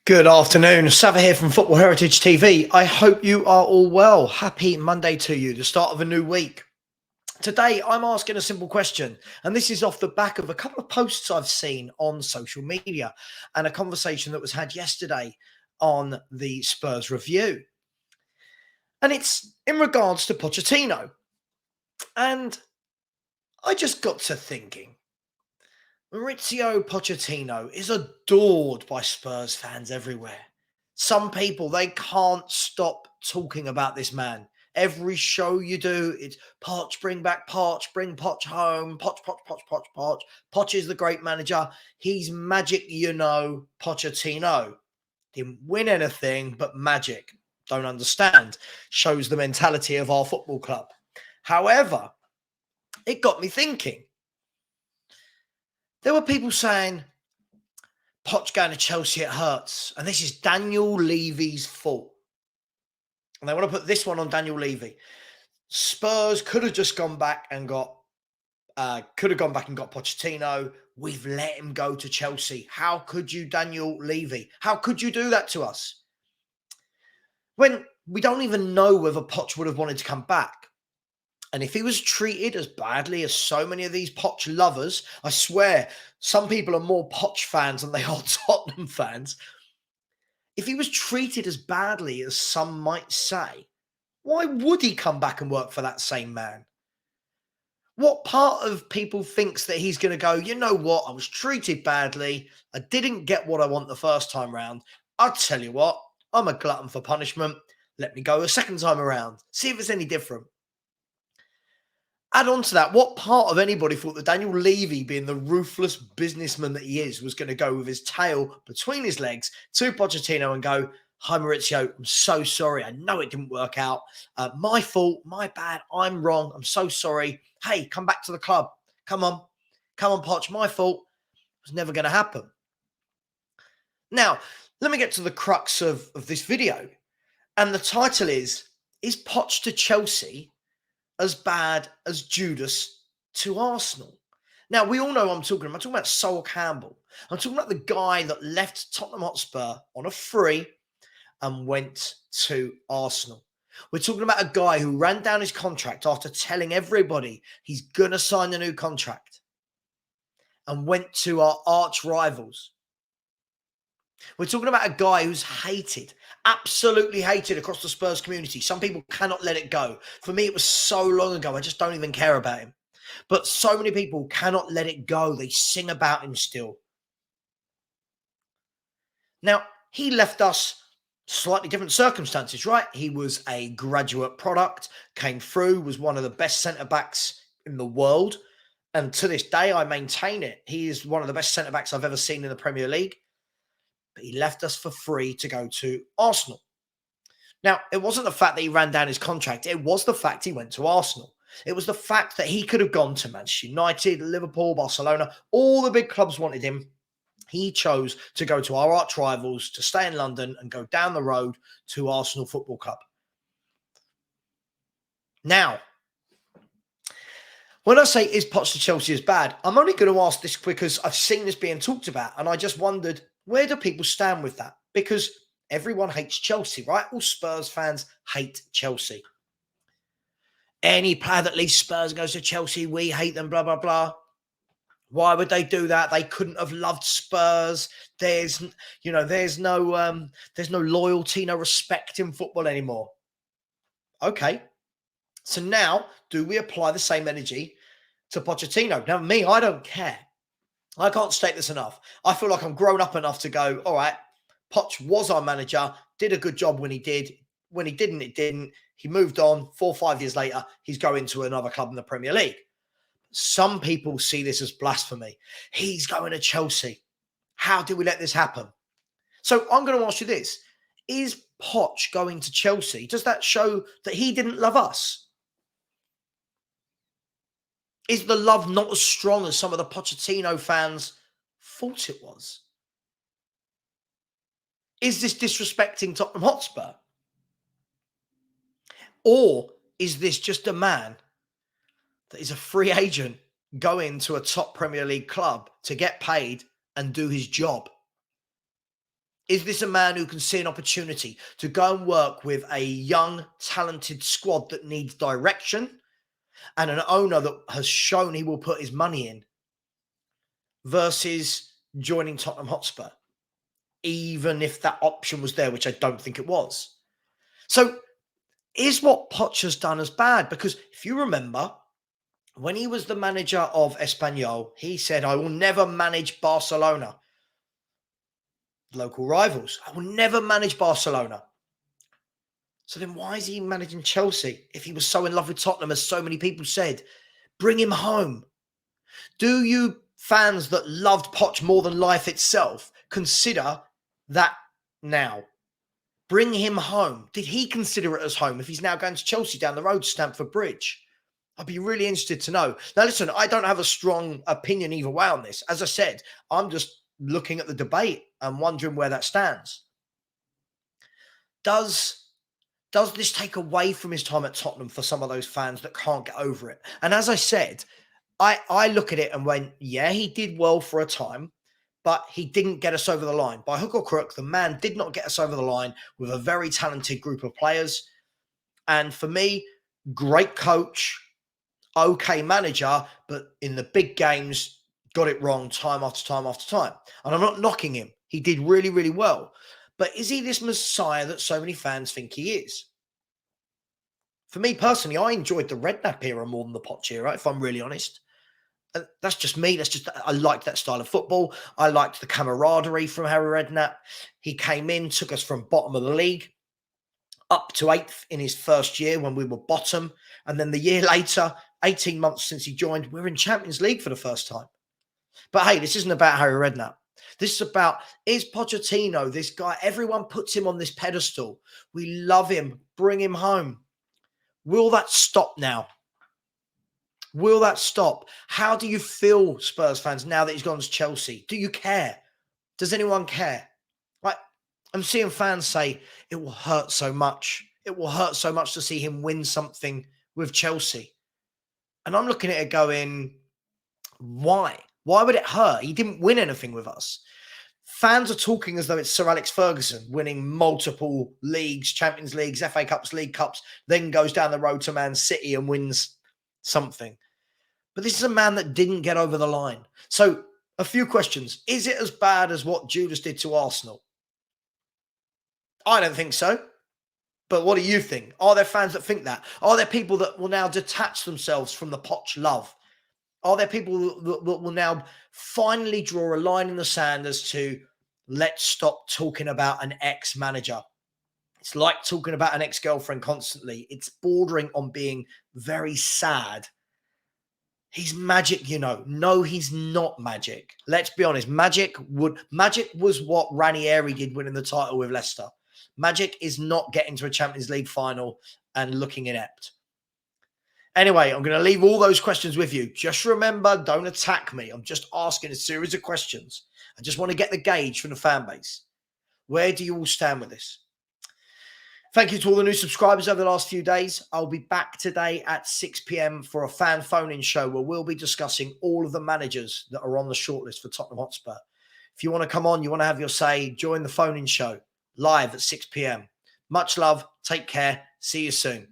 Good afternoon. Sava here from Football Heritage TV. I hope you are all well. Happy Monday to you, the start of a new week. Today, I'm asking a simple question, and this is off the back of a couple of posts I've seen on social media and a conversation that was had yesterday on the Spurs Review. And it's in regards to Pochettino. And I just got to thinking, Maurizio Pochettino is adored by Spurs fans everywhere. Some people, they can't stop talking about this man. Every show you do, it's Poch, bring back Poch, bring Poch home, Poch, Poch, Poch, Poch, Poch. Poch is the great manager. He's magic, Pochettino. Didn't win anything, but magic. Don't understand. Shows the mentality of our football club. However, it got me thinking. There were people saying, Poch going to Chelsea, it hurts. And this is Daniel Levy's fault. And they want to put this one on Daniel Levy. Spurs could have just gone back and got Pochettino. We've let him go to Chelsea. How could you, Daniel Levy? How could you do that to us? When we don't even know whether Poch would have wanted to come back. And if he was treated as badly as so many of these Poch lovers, I swear, some people are more Poch fans than they are Tottenham fans. If he was treated as badly as some might say, why would he come back and work for that same man? What part of people thinks that he's going to go, you know what, I was treated badly, I didn't get what I want the first time round, I'll tell you what, I'm a glutton for punishment, let me go a second time around, see if it's any different. Add on to that, what part of anybody thought that Daniel Levy, being the ruthless businessman that he is, was going to go with his tail between his legs to Pochettino and go, hi, Maurizio, I'm so sorry. I know it didn't work out. My fault, my bad. I'm wrong. I'm so sorry. Hey, come back to the club. Come on, Poch, my fault. It was never going to happen. Now, let me get to the crux of this video. And the title is Poch to Chelsea as bad as Judas to Arsenal? Now, we all know I'm talking about Sol Campbell. I'm talking about the guy that left Tottenham Hotspur on a free and went to Arsenal. We're talking about a guy who ran down his contract after telling everybody he's going to sign a new contract and went to our arch rivals. We're talking about a guy who's hated, absolutely hated across the Spurs community. Some people cannot let it go. For me, it was so long ago, I just don't even care about him. But so many people cannot let it go. They sing about him still. Now, he left us slightly different circumstances, right? He was a graduate product, came through, was one of the best centre-backs in the world. And to this day, I maintain it. He is one of the best centre-backs I've ever seen in the Premier League. But he left us for free to go to Arsenal. Now, it wasn't the fact that he ran down his contract. It was the fact he went to Arsenal. It was the fact that he could have gone to Manchester United, Liverpool, Barcelona. All the big clubs wanted him. He chose to go to our arch rivals, to stay in London and go down the road to Arsenal Football Club. Now, when I say is Poch to Chelsea as bad, I'm only going to ask this because I've seen this being talked about, and I just wondered, where do people stand with that? Because everyone hates Chelsea, right? All Spurs fans hate Chelsea. Any player that leaves Spurs goes to Chelsea, we hate them, blah, blah, blah. Why would they do that? They couldn't have loved Spurs. There's no loyalty, no respect in football anymore. Okay. So now, do we apply the same energy to Pochettino? Now, me, I don't care. I can't state this enough. I feel like I'm grown up enough to go, all right, Poch was our manager, did a good job when he did. When he didn't, it didn't. He moved on. 4 or 5 years later, he's going to another club in the Premier League. Some people see this as blasphemy. He's going to Chelsea. How did we let this happen? So I'm going to ask you this. Is Poch going to Chelsea? Does that show that he didn't love us? Is the love not as strong as some of the Pochettino fans thought it was? Is this disrespecting Tottenham Hotspur? Or is this just a man that is a free agent going to a top Premier League club to get paid and do his job? Is this a man who can see an opportunity to go and work with a young, talented squad that needs direction and an owner that has shown he will put his money in versus joining Tottenham Hotspur, even if that option was there, which I don't think it was? So is what Poch has done as bad? Because if you remember, when he was the manager of Espanyol, he said, I will never manage Barcelona, local rivals. I will never manage Barcelona. So then why is he managing Chelsea if he was so in love with Tottenham, as so many people said? Bring him home. Do you fans that loved Poch more than life itself consider that now? Bring him home. Did he consider it as home if he's now going to Chelsea down the road, Stamford Bridge? I'd be really interested to know. Now, listen, I don't have a strong opinion either way on this. As I said, I'm just looking at the debate and wondering where that stands. Does this take away from his time at Tottenham for some of those fans that can't get over it? And as I said, I look at it and went, yeah, he did well for a time, but he didn't get us over the line. By hook or crook, the man did not get us over the line with a very talented group of players. And for me, great coach, okay manager, but in the big games, got it wrong time after time after time. And I'm not knocking him. He did really, really well. But is he this messiah that so many fans think he is? For me personally, I enjoyed the Redknapp era more than the Poch era, if I'm really honest. That's just me. I liked that style of football. I liked the camaraderie from Harry Redknapp. He came in, took us from bottom of the league up to 8th in his first year when we were bottom. And then the year later, 18 months since he joined, we're in Champions League for the first time. But hey, this isn't about Harry Redknapp. This is about, is Pochettino this guy? Everyone puts him on this pedestal. We love him. Bring him home. Will that stop now? Will that stop? How do you feel, Spurs fans, now that he's gone to Chelsea? Do you care? Does anyone care? Like, I'm seeing fans say, it will hurt so much. It will hurt so much to see him win something with Chelsea. And I'm looking at it going, why? Why would it hurt? He didn't win anything with us. Fans are talking as though it's Sir Alex Ferguson winning multiple leagues, Champions Leagues, FA Cups, League Cups, then goes down the road to Man City and wins something. But this is a man that didn't get over the line. So a few questions. Is it as bad as what Judas did to Arsenal? I don't think so. But what do you think? Are there fans that think that? Are there people that will now detach themselves from the Poch love? Are there people that will now finally draw a line in the sand as to, let's stop talking about an ex-manager? It's like talking about an ex-girlfriend constantly. It's bordering on being very sad. He's magic, you know. No, he's not magic. Let's be honest. Magic was what Ranieri did winning the title with Leicester. Magic is not getting to a Champions League final and looking inept. Anyway, I'm going to leave all those questions with you. Just remember, don't attack me. I'm just asking a series of questions. I just want to get the gauge from the fan base. Where do you all stand with this? Thank you to all the new subscribers over the last few days. I'll be back today at 6 p.m. for a fan phone-in show where we'll be discussing all of the managers that are on the shortlist for Tottenham Hotspur. If you want to come on, you want to have your say, join the phone-in show live at 6 p.m. Much love. Take care. See you soon.